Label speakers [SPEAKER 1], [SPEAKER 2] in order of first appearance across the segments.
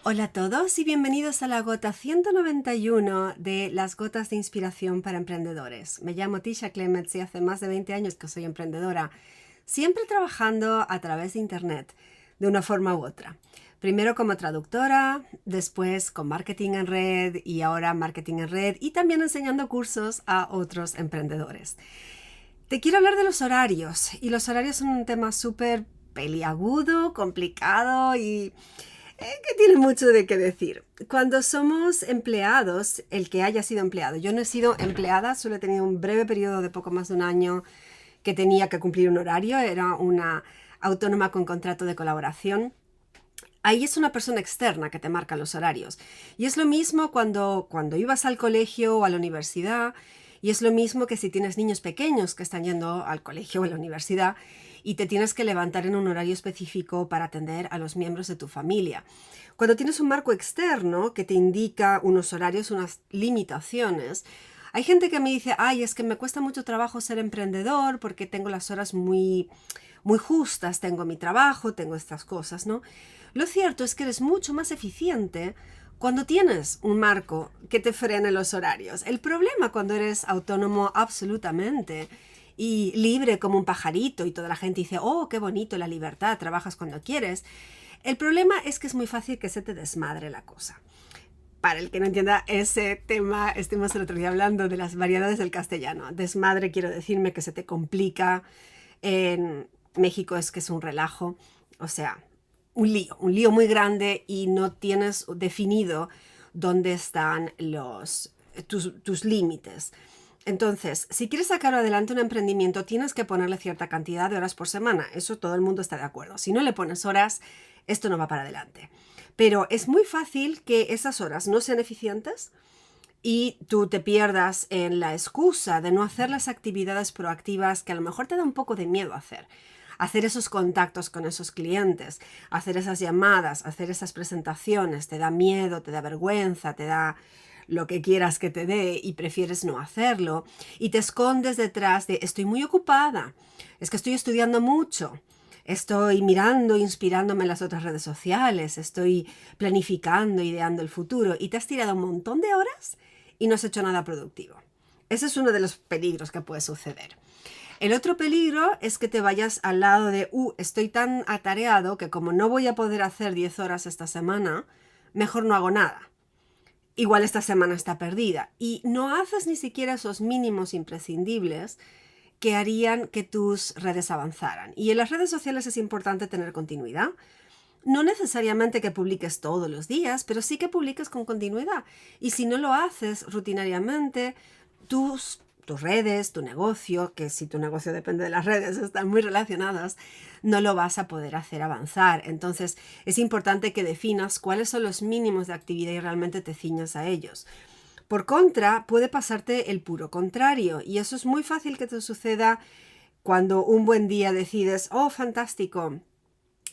[SPEAKER 1] Hola a todos y bienvenidos a la gota 191 de las gotas de inspiración para emprendedores. Me llamo Tisha Clements y hace más de 20 años que soy emprendedora, siempre trabajando a través de Internet, de una forma u otra. Primero como traductora, después con marketing en red y ahora marketing en red y también enseñando cursos a otros emprendedores. Te quiero hablar de los horarios y los horarios son un tema súper peliagudo, complicado y que tiene mucho de qué decir. Cuando somos empleados, el que haya sido empleado, yo no he sido empleada, solo he tenido un breve periodo de poco más de un año que tenía que cumplir un horario, era una autónoma con contrato de colaboración. Ahí es una persona externa que te marca los horarios. Y es lo mismo cuando ibas al colegio o a la universidad, y es lo mismo que si tienes niños pequeños que están yendo al colegio o a la universidad y te tienes que levantar en un horario específico para atender a los miembros de tu familia. Cuando tienes un marco externo que te indica unos horarios, unas limitaciones, hay gente que me dice, ay, es que me cuesta mucho trabajo ser emprendedor porque tengo las horas muy justas, tengo mi trabajo, tengo estas cosas, ¿no? Lo cierto es que eres mucho más eficiente cuando tienes un marco que te frene los horarios. El problema cuando eres autónomo absolutamente y libre como un pajarito y toda la gente dice, oh, qué bonito la libertad, trabajas cuando quieres. El problema es que es muy fácil que se te desmadre la cosa. Para el que no entienda ese tema, estuvimos el otro día hablando de las variedades del castellano. Desmadre quiero decirme que se te complica. En México es que es un relajo, o sea, un lío muy grande y no tienes definido dónde están tus límites. Entonces, si quieres sacar adelante un emprendimiento, tienes que ponerle cierta cantidad de horas por semana. Eso todo el mundo está de acuerdo. Si no le pones horas, esto no va para adelante. Pero es muy fácil que esas horas no sean eficientes y tú te pierdas en la excusa de no hacer las actividades proactivas que a lo mejor te da un poco de miedo hacer. Hacer esos contactos con esos clientes, hacer esas llamadas, hacer esas presentaciones, te da miedo, te da vergüenza, te da lo que quieras que te dé y prefieres no hacerlo y te escondes detrás de estoy muy ocupada, es que estoy estudiando mucho, estoy mirando, inspirándome en las otras redes sociales, estoy planificando, ideando el futuro y te has tirado un montón de horas y no has hecho nada productivo. Ese es uno de los peligros que puede suceder. El otro peligro es que te vayas al lado de, estoy tan atareado que como no voy a poder hacer 10 horas esta semana, mejor no hago nada. Igual esta semana está perdida y no haces ni siquiera esos mínimos imprescindibles que harían que tus redes avanzaran. Y en las redes sociales es importante tener continuidad. No necesariamente que publiques todos los días, pero sí que publiques con continuidad. Y si no lo haces rutinariamente, tus redes, tu negocio, que si tu negocio depende de las redes, están muy relacionadas, no lo vas a poder hacer avanzar. Entonces es importante que definas cuáles son los mínimos de actividad y realmente te ciñas a ellos. Por contra, puede pasarte el puro contrario y eso es muy fácil que te suceda cuando un buen día decides, oh, fantástico,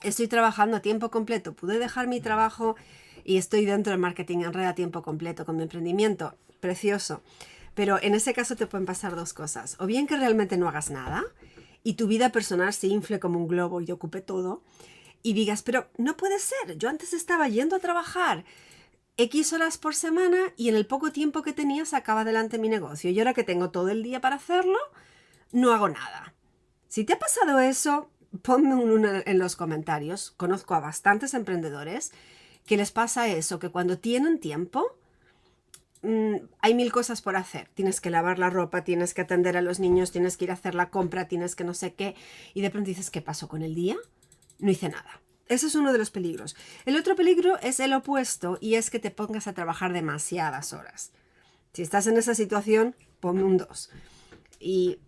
[SPEAKER 1] estoy trabajando a tiempo completo, pude dejar mi trabajo y estoy dentro del marketing en red a tiempo completo con mi emprendimiento. Precioso. Pero en ese caso te pueden pasar dos cosas. O bien que realmente no hagas nada y tu vida personal se infle como un globo y ocupe todo y digas, pero no puede ser, yo antes estaba yendo a trabajar X horas por semana y en el poco tiempo que tenía sacaba adelante mi negocio y ahora que tengo todo el día para hacerlo, no hago nada. Si te ha pasado eso, ponme en los comentarios. Conozco a bastantes emprendedores que les pasa eso, que cuando tienen tiempo, hay mil cosas por hacer. Tienes que lavar la ropa, tienes que atender a los niños, tienes que ir a hacer la compra, tienes que no sé qué. Y de pronto dices, ¿qué pasó con el día? No hice nada. Ese es uno de los peligros. El otro peligro es el opuesto y es que te pongas a trabajar demasiadas horas. Si estás en esa situación, ponme un 2. Y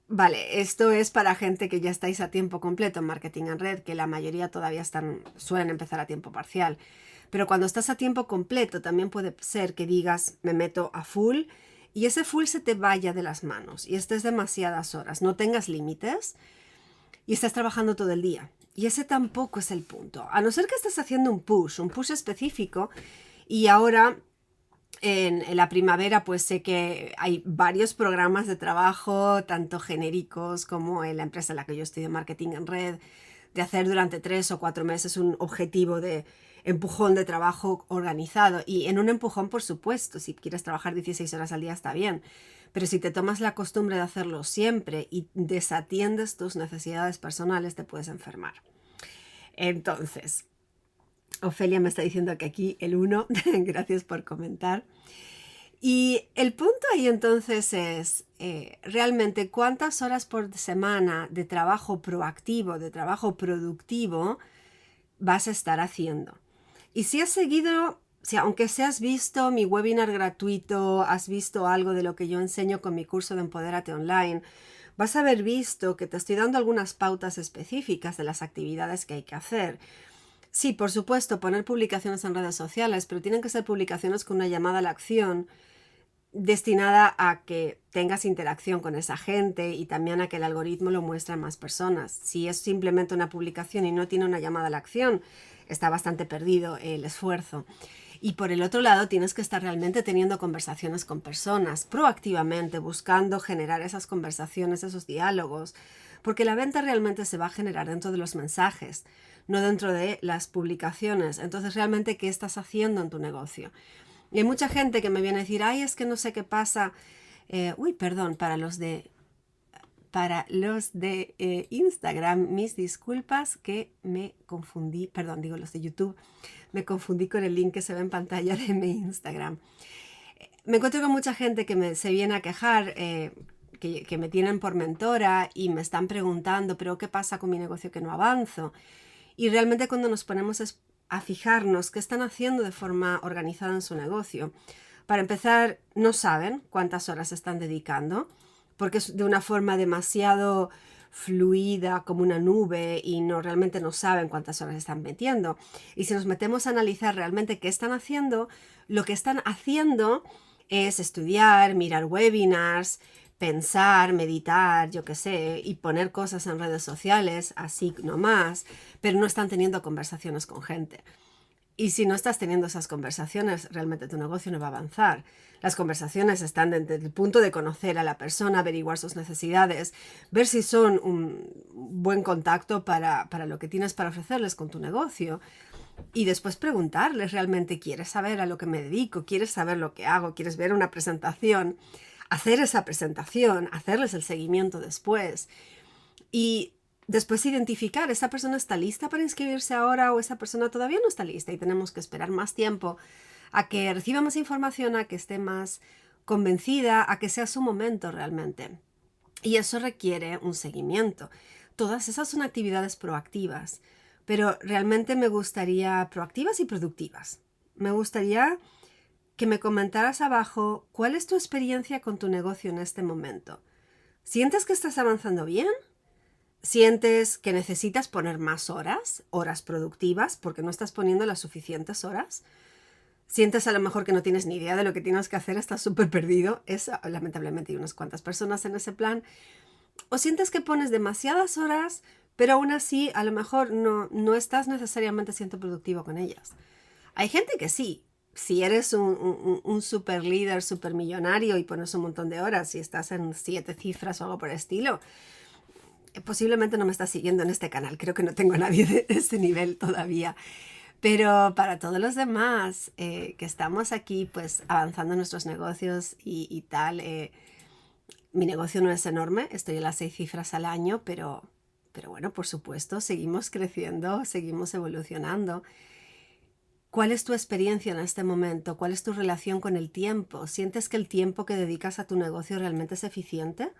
[SPEAKER 1] vale, esto es para gente que ya estáis a tiempo completo en marketing en red, que la mayoría todavía suelen empezar a tiempo parcial. Pero cuando estás a tiempo completo también puede ser que digas, me meto a full y ese full se te vaya de las manos y estés demasiadas horas, no tengas límites y estás trabajando todo el día. Y ese tampoco es el punto. A no ser que estés haciendo un push específico y ahora en la primavera pues sé que hay varios programas de trabajo, tanto genéricos como en la empresa en la que yo estoy de marketing en red, de hacer durante 3 o 4 meses un objetivo de empujón de trabajo organizado. Y en un empujón, por supuesto, si quieres trabajar 16 horas al día está bien. Pero si te tomas la costumbre de hacerlo siempre y desatiendes tus necesidades personales, te puedes enfermar. Entonces, Ofelia me está diciendo que aquí el 1, gracias por comentar. Y el punto ahí entonces es realmente cuántas horas por semana de trabajo proactivo, de trabajo productivo vas a estar haciendo. Y si has seguido, aunque se has visto mi webinar gratuito, has visto algo de lo que yo enseño con mi curso de Empodérate Online, vas a haber visto que te estoy dando algunas pautas específicas de las actividades que hay que hacer. Sí, por supuesto, poner publicaciones en redes sociales, pero tienen que ser publicaciones con una llamada a la acción destinada a que tengas interacción con esa gente y también a que el algoritmo lo muestre a más personas. Si es simplemente una publicación y no tiene una llamada a la acción, está bastante perdido el esfuerzo. Y por el otro lado, tienes que estar realmente teniendo conversaciones con personas, proactivamente buscando generar esas conversaciones, esos diálogos, porque la venta realmente se va a generar dentro de los mensajes, no dentro de las publicaciones. Entonces, realmente, ¿qué estás haciendo en tu negocio? Y hay mucha gente que me viene a decir, ay, es que no sé qué pasa. Perdón, para los de Instagram, mis disculpas que me confundí, perdón, digo los de YouTube, me confundí con el link que se ve en pantalla de mi Instagram. Me encuentro con mucha gente que se viene a quejar, que me tienen por mentora y me están preguntando, pero ¿qué pasa con mi negocio que no avanzo? Y realmente cuando nos ponemos a fijarnos qué están haciendo de forma organizada en su negocio, para empezar, no saben cuántas horas están dedicando, porque es de una forma demasiado fluida, como una nube, y realmente no saben cuántas horas están metiendo. Y si nos metemos a analizar realmente qué están haciendo, lo que están haciendo es estudiar, mirar webinars, pensar, meditar, yo qué sé, y poner cosas en redes sociales, así nomás, pero no están teniendo conversaciones con gente. Y si no estás teniendo esas conversaciones, realmente tu negocio no va a avanzar. Las conversaciones están desde el punto de conocer a la persona, averiguar sus necesidades, ver si son un buen contacto para lo que tienes para ofrecerles con tu negocio. Y después preguntarles realmente, ¿quieres saber a lo que me dedico? ¿Quieres saber lo que hago? ¿Quieres ver una presentación? Hacer esa presentación, hacerles el seguimiento después. Y después identificar, ¿esa persona está lista para inscribirse ahora o esa persona todavía no está lista? Y tenemos que esperar más tiempo a que reciba más información, a que esté más convencida, a que sea su momento realmente. Y eso requiere un seguimiento. Todas esas son actividades proactivas, pero realmente me gustaría proactivas y productivas. Me gustaría que me comentaras abajo cuál es tu experiencia con tu negocio en este momento. ¿Sientes que estás avanzando bien? ¿Sientes que necesitas poner más horas productivas, porque no estás poniendo las suficientes horas? ¿Sientes a lo mejor que no tienes ni idea de lo que tienes que hacer, estás súper perdido? Lamentablemente hay unas cuantas personas en ese plan. ¿O sientes que pones demasiadas horas, pero aún así a lo mejor no estás necesariamente siendo productivo con ellas? Hay gente que sí. Si eres un super líder, super millonario y pones un montón de horas y estás en 7 cifras o algo por el estilo, posiblemente no me estás siguiendo en este canal. Creo que no tengo a nadie de ese nivel todavía. Pero para todos los demás que estamos aquí pues avanzando en nuestros negocios y tal, mi negocio no es enorme, estoy en las 6 cifras al año, pero bueno, por supuesto, seguimos creciendo, seguimos evolucionando. ¿Cuál es tu experiencia en este momento? ¿Cuál es tu relación con el tiempo? ¿Sientes que el tiempo que dedicas a tu negocio realmente es eficiente?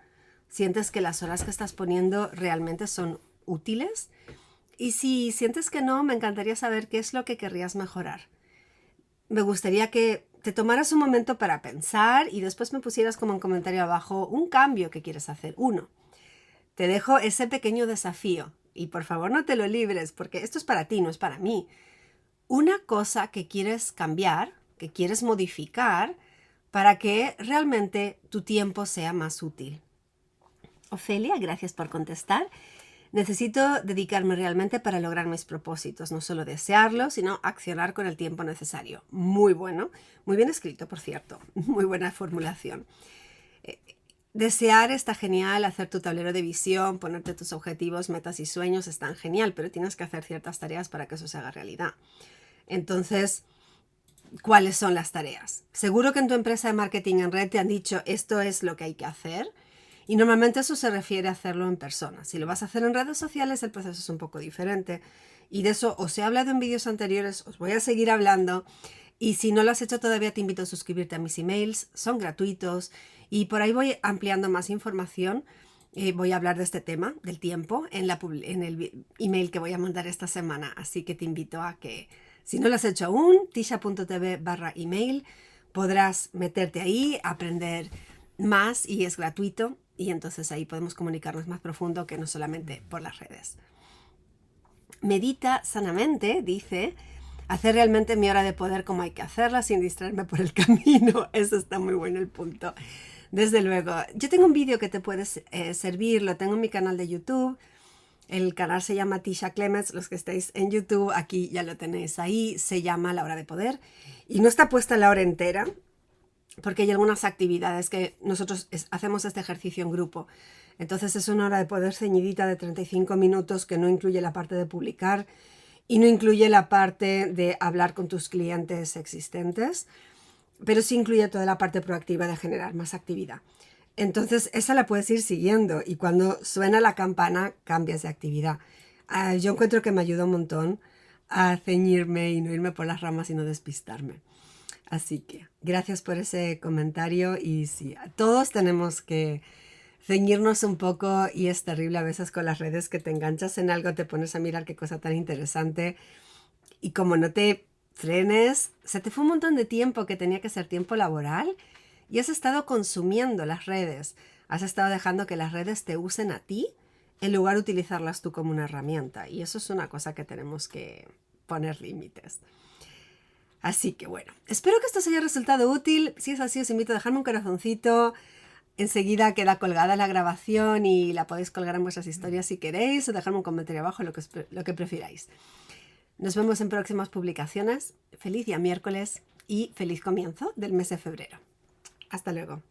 [SPEAKER 1] ¿Sientes que las horas que estás poniendo realmente son útiles? Y si sientes que no, me encantaría saber qué es lo que querrías mejorar. Me gustaría que te tomaras un momento para pensar y después me pusieras como un comentario abajo un cambio que quieres hacer. 1. Te dejo ese pequeño desafío y por favor no te lo libres porque esto es para ti, no es para mí. Una cosa que quieres cambiar, que quieres modificar para que realmente tu tiempo sea más útil. Ofelia, gracias por contestar. Necesito dedicarme realmente para lograr mis propósitos, no solo desearlos, sino accionar con el tiempo necesario. Muy bueno, muy bien escrito, por cierto, muy buena formulación. Desear está genial, hacer tu tablero de visión, ponerte tus objetivos, metas y sueños están genial, pero tienes que hacer ciertas tareas para que eso se haga realidad. Entonces, ¿cuáles son las tareas? Seguro que en tu empresa de marketing en red te han dicho esto es lo que hay que hacer y normalmente eso se refiere a hacerlo en persona. Si lo vas a hacer en redes sociales el proceso es un poco diferente y de eso os he hablado en vídeos anteriores, os voy a seguir hablando y si no lo has hecho todavía te invito a suscribirte a mis emails, son gratuitos y por ahí voy ampliando más información. Voy a hablar de este tema, del tiempo, en el email que voy a mandar esta semana, así que te invito a que si no lo has hecho aún, tisha.tv/email, podrás meterte ahí, aprender más y es gratuito y entonces ahí podemos comunicarnos más profundo que no solamente por las redes. Medita sanamente, dice, hacer realmente mi hora de poder como hay que hacerla sin distraerme por el camino. Eso está muy bueno el punto. Desde luego, yo tengo un vídeo que te puede servir, lo tengo en mi canal de YouTube. El canal se llama Tisha Clements, los que estáis en YouTube, aquí ya lo tenéis ahí, se llama La Hora de Poder y no está puesta la hora entera porque hay algunas actividades que nosotros hacemos este ejercicio en grupo. Entonces es una hora de poder ceñidita de 35 minutos que no incluye la parte de publicar y no incluye la parte de hablar con tus clientes existentes, pero sí incluye toda la parte proactiva de generar más actividad. Entonces, esa la puedes ir siguiendo y cuando suena la campana, cambias de actividad. Yo encuentro que me ayuda un montón a ceñirme y no irme por las ramas y no despistarme. Así que, gracias por ese comentario y sí, todos tenemos que ceñirnos un poco y es terrible a veces con las redes que te enganchas en algo, te pones a mirar qué cosa tan interesante y como no te frenes, se te fue un montón de tiempo que tenía que ser tiempo laboral y has estado consumiendo las redes, has estado dejando que las redes te usen a ti en lugar de utilizarlas tú como una herramienta y eso es una cosa que tenemos que poner límites. Así que bueno, espero que esto os haya resultado útil. Si es así, os invito a dejarme un corazoncito. Enseguida queda colgada la grabación y la podéis colgar en vuestras historias si queréis o dejarme un comentario abajo, lo que prefiráis. Nos vemos en próximas publicaciones. Feliz día miércoles y feliz comienzo del mes de febrero. Hasta luego.